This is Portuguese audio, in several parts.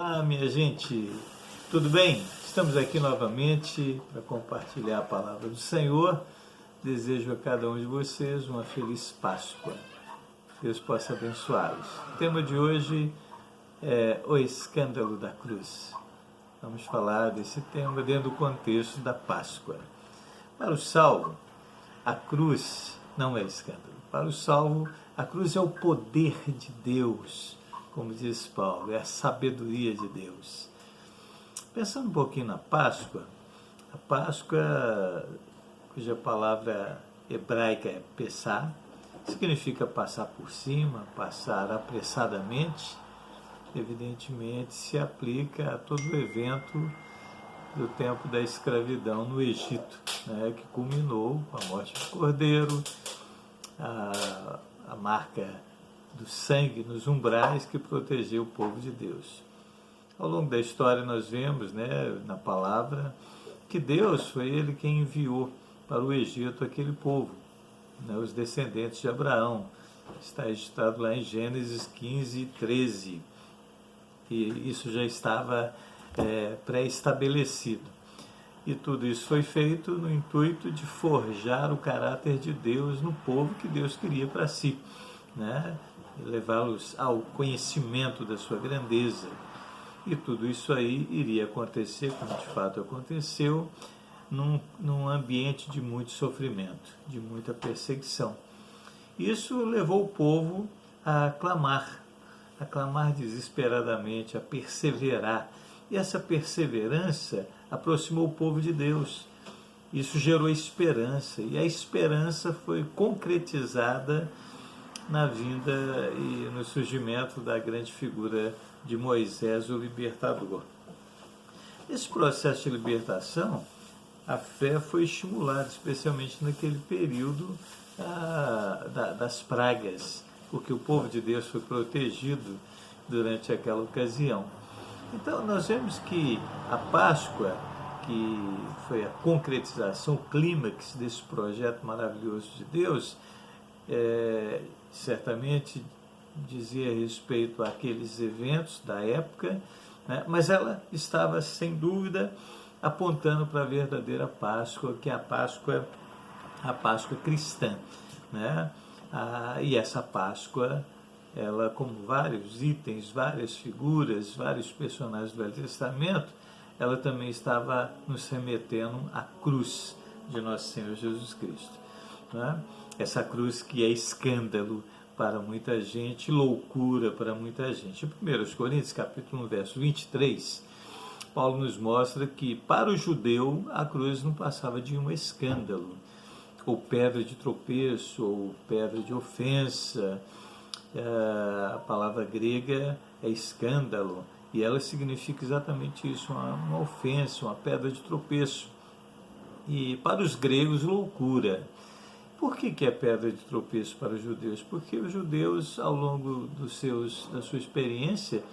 Olá, minha gente, tudo bem? Estamos aqui novamente para compartilhar a palavra do Senhor. Desejo a cada um de vocês uma feliz Páscoa. Deus possa abençoá-los. O tema de hoje é o escândalo da cruz. Vamos falar desse tema dentro do contexto da Páscoa. Para o salvo, a cruz não é escândalo. Para o salvo, a cruz é o poder de Deus, como diz Paulo, é a sabedoria de Deus. Pensando um pouquinho na Páscoa, a Páscoa, cuja palavra hebraica é Pessah, significa passar por cima, passar apressadamente, evidentemente se aplica a todo o evento do tempo da escravidão no Egito, né, que culminou com a morte do Cordeiro, a marca do sangue nos umbrais que protegeu o povo de Deus. Ao longo da história nós vemos, né, na palavra, que Deus foi Ele quem enviou para o Egito aquele povo, né, os descendentes de Abraão. Está registrado lá em Gênesis 15, 13. E isso já estava pré-estabelecido. E tudo isso foi feito no intuito de forjar o caráter de Deus no povo que Deus queria para si, né? Levá-los ao conhecimento da sua grandeza. E tudo isso aí iria acontecer, como de fato aconteceu, num ambiente de muito sofrimento, de muita perseguição. Isso levou o povo a clamar desesperadamente, a perseverar. E essa perseverança aproximou o povo de Deus. Isso gerou esperança, e a esperança foi concretizada na vinda e no surgimento da grande figura de Moisés, o libertador. Nesse processo de libertação, a fé foi estimulada, especialmente naquele período das pragas, porque o povo de Deus foi protegido durante aquela ocasião. Então, nós vemos que a Páscoa, que foi a concretização, o clímax desse projeto maravilhoso de Deus, certamente dizia respeito àqueles eventos da época, né? Mas ela estava, sem dúvida, apontando para a verdadeira Páscoa, que é a Páscoa cristã, né? E essa Páscoa, ela, como vários itens, várias figuras, vários personagens do Velho Testamento, ela também estava nos remetendo à cruz de nosso Senhor Jesus Cristo, né? Essa cruz que é escândalo para muita gente, loucura para muita gente. Em 1 Coríntios, capítulo 1, verso 23, Paulo nos mostra que para o judeu a cruz não passava de um escândalo, ou pedra de tropeço, ou pedra de ofensa. A palavra grega é escândalo, e ela significa exatamente isso, uma ofensa, uma pedra de tropeço. E para os gregos, loucura. Por que é pedra de tropeço para os judeus? Porque os judeus, ao longo da sua experiência,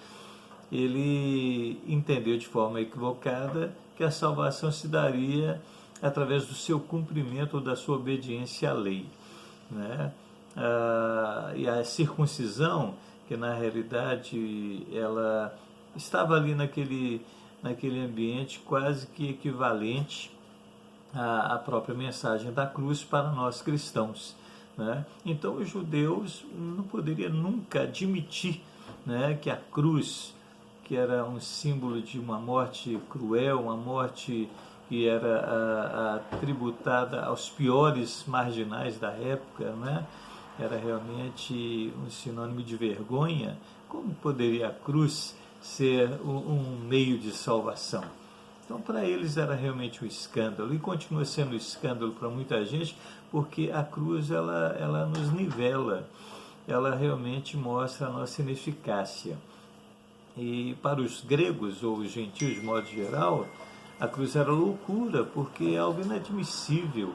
ele entendeu de forma equivocada que a salvação se daria através do seu cumprimento ou da sua obediência à lei, né? E a circuncisão, que na realidade ela estava ali naquele ambiente quase que equivalente à própria mensagem da cruz para nós cristãos, né? Então os judeus não poderiam nunca admitir, né, que a cruz, que era um símbolo de uma morte cruel, uma morte que era tributada aos piores marginais da época, né? Era realmente um sinônimo de vergonha. Como poderia a cruz ser um meio de salvação? Então, para eles era realmente um escândalo, e continua sendo um escândalo para muita gente, porque a cruz ela nos nivela, ela realmente mostra a nossa ineficácia. E para os gregos ou os gentios de modo geral, a cruz era loucura, porque é algo inadmissível,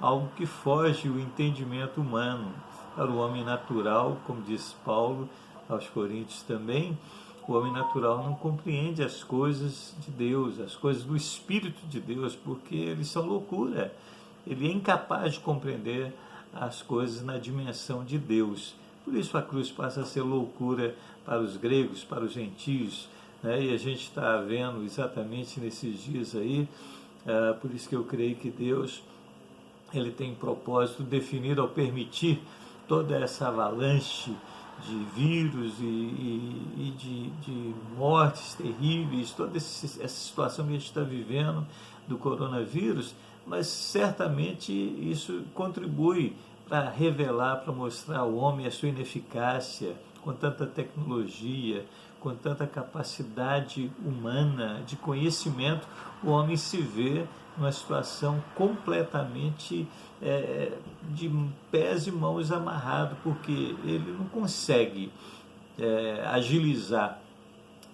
algo que foge do entendimento humano. Para o homem natural, como diz Paulo aos Coríntios também, o homem natural não compreende as coisas de Deus, as coisas do Espírito de Deus, porque eles são loucura. Ele é incapaz de compreender as coisas na dimensão de Deus. Por isso a cruz passa a ser loucura para os gregos, para os gentios, né? E a gente está vendo exatamente nesses dias aí, por isso que eu creio que Deus ele tem propósito definido ao permitir toda essa avalanche de vírus de mortes terríveis, toda essa situação que a gente está vivendo do coronavírus, mas certamente isso contribui para revelar, para mostrar ao homem a sua ineficácia, com tanta tecnologia, com tanta capacidade humana de conhecimento, o homem se vê numa situação completamente de pés e mãos amarrados, porque ele não consegue agilizar,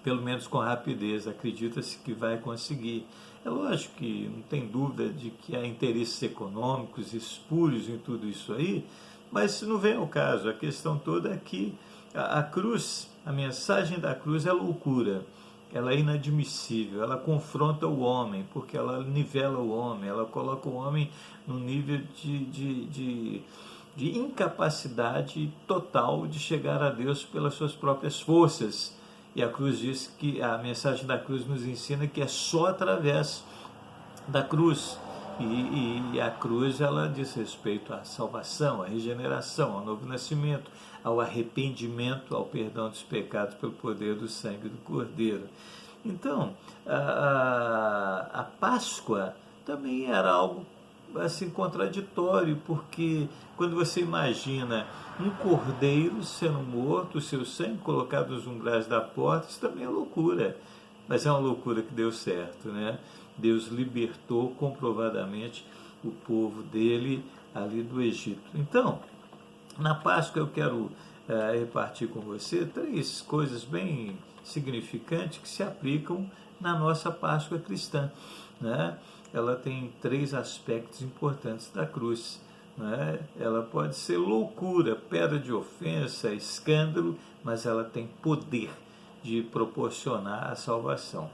pelo menos com rapidez. Acredita-se que vai conseguir. É lógico que não tem dúvida de que há interesses econômicos espúrios em tudo isso aí, mas isso não vem ao caso. A questão toda é que a cruz, a mensagem da cruz é loucura, ela é inadmissível, ela confronta o homem, porque ela nivela o homem, ela coloca o homem num nível de incapacidade total de chegar a Deus pelas suas próprias forças. E a cruz diz que a mensagem da cruz nos ensina que é só através da cruz. E a cruz, ela diz respeito à salvação, à regeneração, ao novo nascimento, ao arrependimento, ao perdão dos pecados pelo poder do sangue do Cordeiro. Então, a Páscoa também era algo assim contraditório, porque quando você imagina um cordeiro sendo morto, o seu sangue colocado nos umbrais da porta, isso também é loucura. Mas é uma loucura que deu certo, né? Deus libertou comprovadamente o povo dele ali do Egito. Então, na Páscoa eu quero repartir com você 3 coisas bem significantes que se aplicam na nossa Páscoa cristã, né? Ela tem 3 aspectos importantes da cruz, né? Ela pode ser loucura, pedra de ofensa, escândalo, mas ela tem poder de proporcionar a salvação.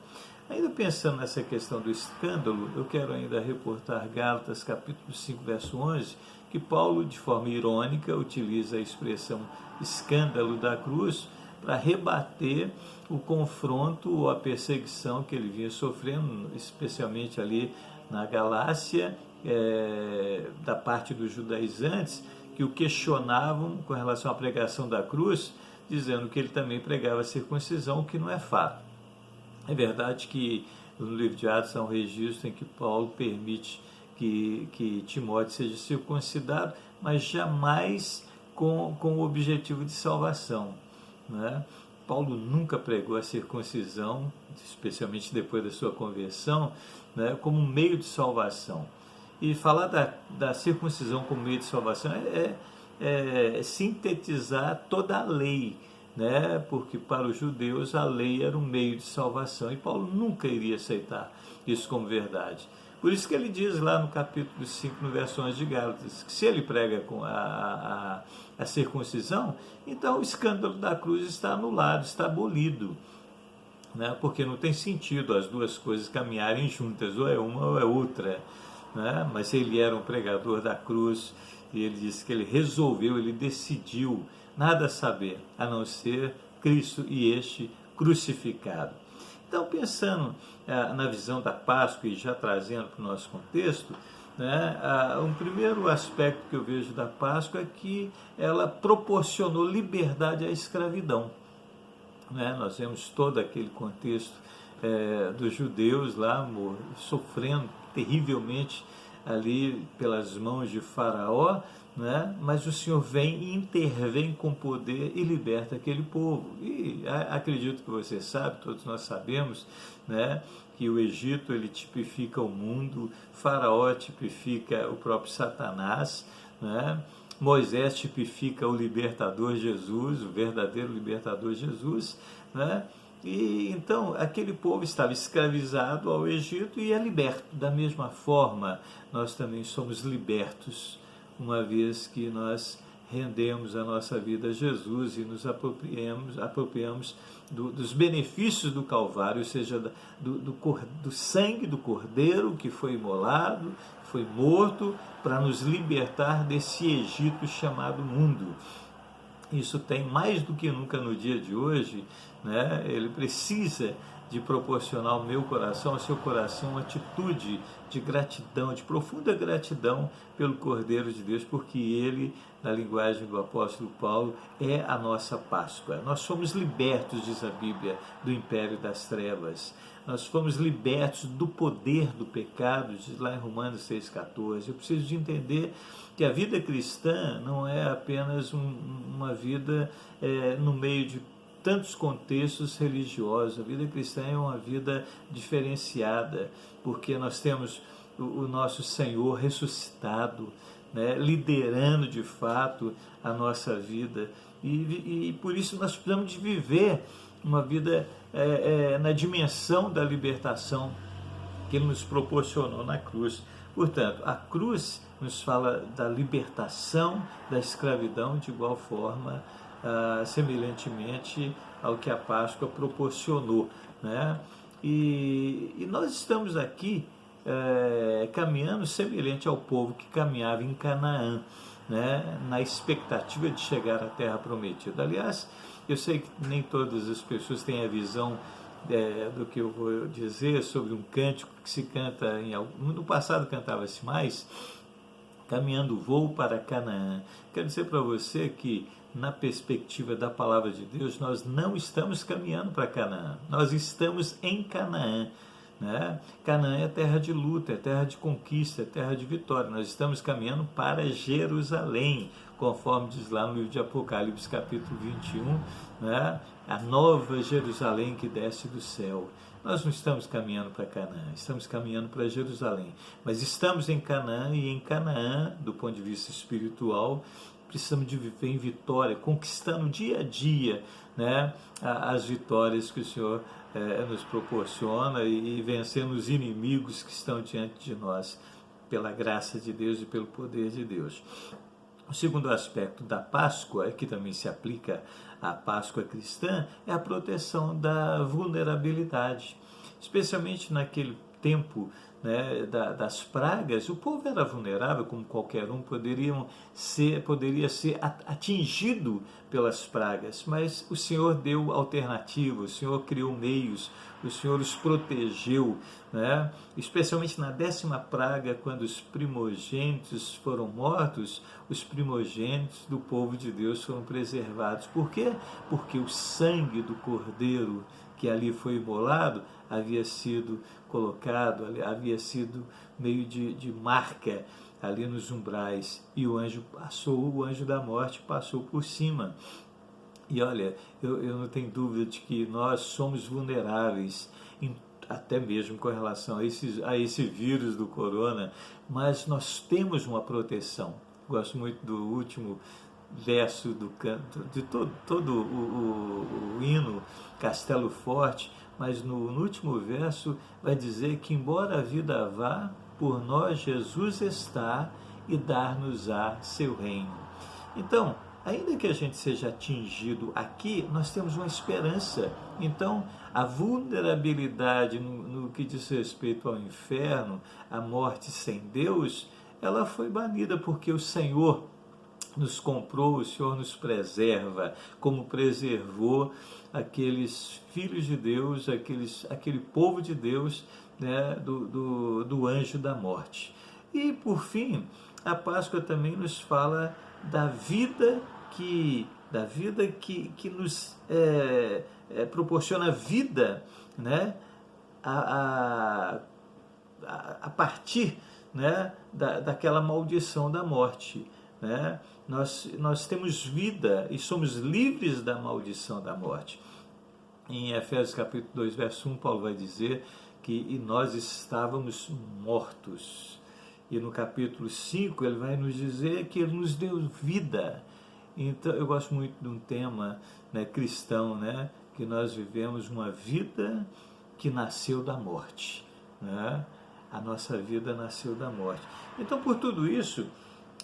Ainda pensando nessa questão do escândalo, eu quero ainda reportar Gálatas capítulo 5, verso 11, que Paulo, de forma irônica, utiliza a expressão escândalo da cruz para rebater o confronto ou a perseguição que ele vinha sofrendo, especialmente ali na Galácia, da parte dos judaizantes, que o questionavam com relação à pregação da cruz, dizendo que ele também pregava a circuncisão, o que não é fato. É verdade que no livro de Atos há um registro em que Paulo permite que Timóteo seja circuncidado, mas jamais com o objetivo de salvação, né? Paulo nunca pregou a circuncisão, especialmente depois da sua conversão, né, como meio de salvação. E falar da circuncisão como meio de salvação é sintetizar toda a lei, né? Porque para os judeus a lei era um meio de salvação, e Paulo nunca iria aceitar isso como verdade. Por isso que ele diz lá no capítulo 5, no verso 11 de Gálatas, que se ele prega com a circuncisão, então o escândalo da cruz está anulado, está abolido, né? Porque não tem sentido as duas coisas caminharem juntas, ou é uma ou é outra, né? Mas ele era um pregador da cruz, e ele disse que ele resolveu, ele decidiu nada saber, a não ser Cristo e este crucificado. Então, pensando na visão da Páscoa e já trazendo para o nosso contexto, né, um primeiro aspecto que eu vejo da Páscoa é que ela proporcionou liberdade à escravidão, né? Nós vemos todo aquele contexto dos judeus lá sofrendo terrivelmente ali pelas mãos de Faraó, né? Mas o Senhor vem e intervém com poder e liberta aquele povo. E acredito que você sabe, todos nós sabemos, né, que o Egito ele tipifica o mundo, Faraó tipifica o próprio Satanás, né? Moisés tipifica o libertador Jesus, o verdadeiro libertador Jesus, né? E então aquele povo estava escravizado ao Egito e é liberto. Da mesma forma, nós também somos libertos, uma vez que nós rendemos a nossa vida a Jesus e nos apropriamos dos benefícios do Calvário, ou seja, do sangue do Cordeiro que foi imolado, foi morto, para nos libertar desse Egito chamado mundo. Isso tem mais do que nunca no dia de hoje, né? Ele precisa de proporcionar ao meu coração, ao seu coração, uma atitude de gratidão, de profunda gratidão pelo Cordeiro de Deus, porque ele, na linguagem do apóstolo Paulo, é a nossa Páscoa. Nós somos libertos, diz a Bíblia, do império das trevas. Nós fomos libertos do poder do pecado, diz lá em Romanos 6,14. Eu preciso de entender que a vida cristã não é apenas uma vida no meio de tantos contextos religiosos. A vida cristã é uma vida diferenciada, porque nós temos o nosso Senhor ressuscitado, né, liderando de fato a nossa vida, e por isso nós precisamos de viver uma vida na dimensão da libertação que Ele nos proporcionou na cruz. Portanto, a cruz nos fala da libertação da escravidão, de igual forma, semelhantemente ao que a Páscoa proporcionou, né? E nós estamos aqui caminhando semelhante ao povo que caminhava em Canaã, né? Na expectativa de chegar à terra prometida. Aliás, eu sei que nem todas as pessoas têm a visão do que eu vou dizer sobre um cântico que se canta no passado cantava-se mais, caminhando o voo para Canaã. Quero dizer para você que, na perspectiva da palavra de Deus, nós não estamos caminhando para Canaã, nós estamos em Canaã, né? Canaã é terra de luta, é terra de conquista, é terra de vitória. Nós estamos caminhando para Jerusalém, conforme diz lá no livro de Apocalipse, capítulo 21, né? A nova Jerusalém que desce do céu. Nós não estamos caminhando para Canaã, estamos caminhando para Jerusalém. Mas estamos em Canaã, e em Canaã, do ponto de vista espiritual, precisamos de viver em vitória, conquistando dia a dia, né, as vitórias que o Senhor nos proporciona, e vencendo os inimigos que estão diante de nós, pela graça de Deus e pelo poder de Deus. O segundo aspecto da Páscoa, que também se aplica à Páscoa cristã, é a proteção da vulnerabilidade. Especialmente naquele tempo, né, das pragas, o povo era vulnerável, como qualquer um, poderia ser atingido pelas pragas, mas o Senhor deu alternativa, o Senhor criou meios, o Senhor os protegeu, né? Especialmente na 10ª praga, quando os primogênitos foram mortos, os primogênitos do povo de Deus foram preservados. Por quê? Porque o sangue do Cordeiro que ali foi imolado havia sido colocado, havia sido meio de marca ali nos umbrais, e o anjo da morte passou por cima. E olha, eu não tenho dúvida de que nós somos vulneráveis, até mesmo com relação a esse vírus do corona, mas nós temos uma proteção. Gosto muito do último verso do canto, de todo o hino Castelo Forte, mas no último verso vai dizer que, embora a vida vá, por nós Jesus está, e dar-nos-á seu reino. Então, ainda que a gente seja atingido aqui, nós temos uma esperança. Então, a vulnerabilidade no que diz respeito ao inferno, a morte sem Deus, ela foi banida, porque o Senhor nos comprou, o Senhor nos preserva, como preservou aqueles filhos de Deus, aquele povo de Deus, né, do anjo da morte. E, por fim, a Páscoa também nos fala da vida que nos proporciona vida, né, a partir, né, daquela maldição da morte, né? Nós temos vida e somos livres da maldição da morte. Em Efésios capítulo 2, verso 1, Paulo vai dizer que nós estávamos mortos. E no capítulo 5 ele vai nos dizer que ele nos deu vida. Então eu gosto muito de um tema, né, cristão, né, que nós vivemos uma vida que nasceu da morte, né? A nossa vida nasceu da morte. Então, por tudo isso,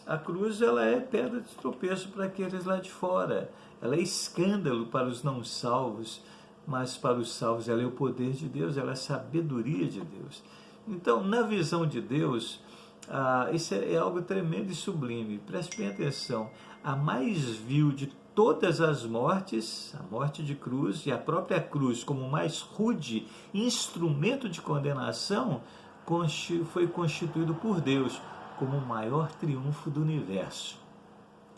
a cruz, ela é pedra de tropeço para aqueles lá de fora. Ela é escândalo para os não salvos, mas para os salvos ela é o poder de Deus, ela é a sabedoria de Deus. Então, na visão de Deus, isso é algo tremendo e sublime. Preste bem atenção. A mais vil de todas as mortes, a morte de cruz e a própria cruz como mais rude instrumento de condenação, foi constituído por Deus como o maior triunfo do universo.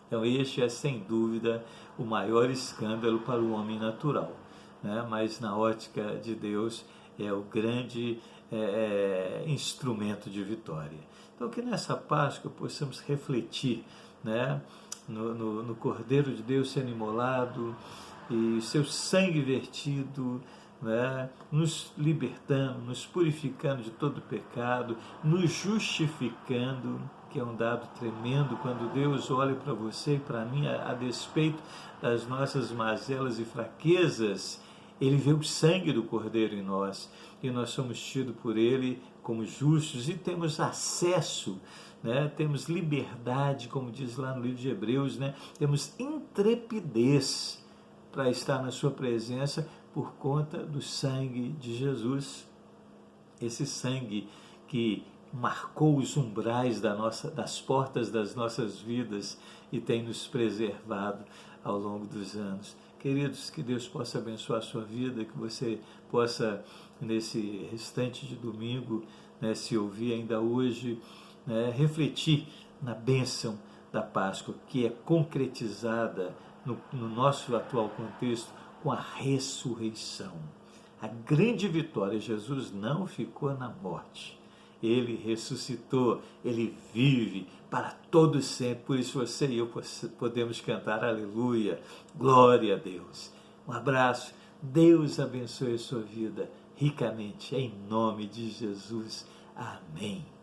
Então este é sem dúvida o maior escândalo para o homem natural, né? Mas na ótica de Deus é o grande instrumento de vitória. Então que nessa Páscoa possamos refletir, né, no Cordeiro de Deus sendo imolado e seu sangue vertido, né, nos libertando, nos purificando de todo pecado, nos justificando, que é um dado tremendo quando Deus olha para você e para mim, a despeito das nossas mazelas e fraquezas, Ele vê o sangue do Cordeiro em nós e nós somos tidos por Ele como justos e temos acesso, né? Temos liberdade, como diz lá no livro de Hebreus, né? Temos intrepidez para estar na sua presença por conta do sangue de Jesus. Esse sangue que marcou os umbrais das portas das nossas vidas e tem nos preservado ao longo dos anos. Queridos, que Deus possa abençoar a sua vida, que você possa, nesse restante de domingo, né, se ouvir ainda hoje, né, refletir na bênção da Páscoa, que é concretizada no nosso atual contexto com a ressurreição. A grande vitória, Jesus não ficou na morte. Ele ressuscitou, Ele vive para todo sempre. Por isso você e eu podemos cantar aleluia, glória a Deus. Um abraço, Deus abençoe a sua vida ricamente, em nome de Jesus. Amém.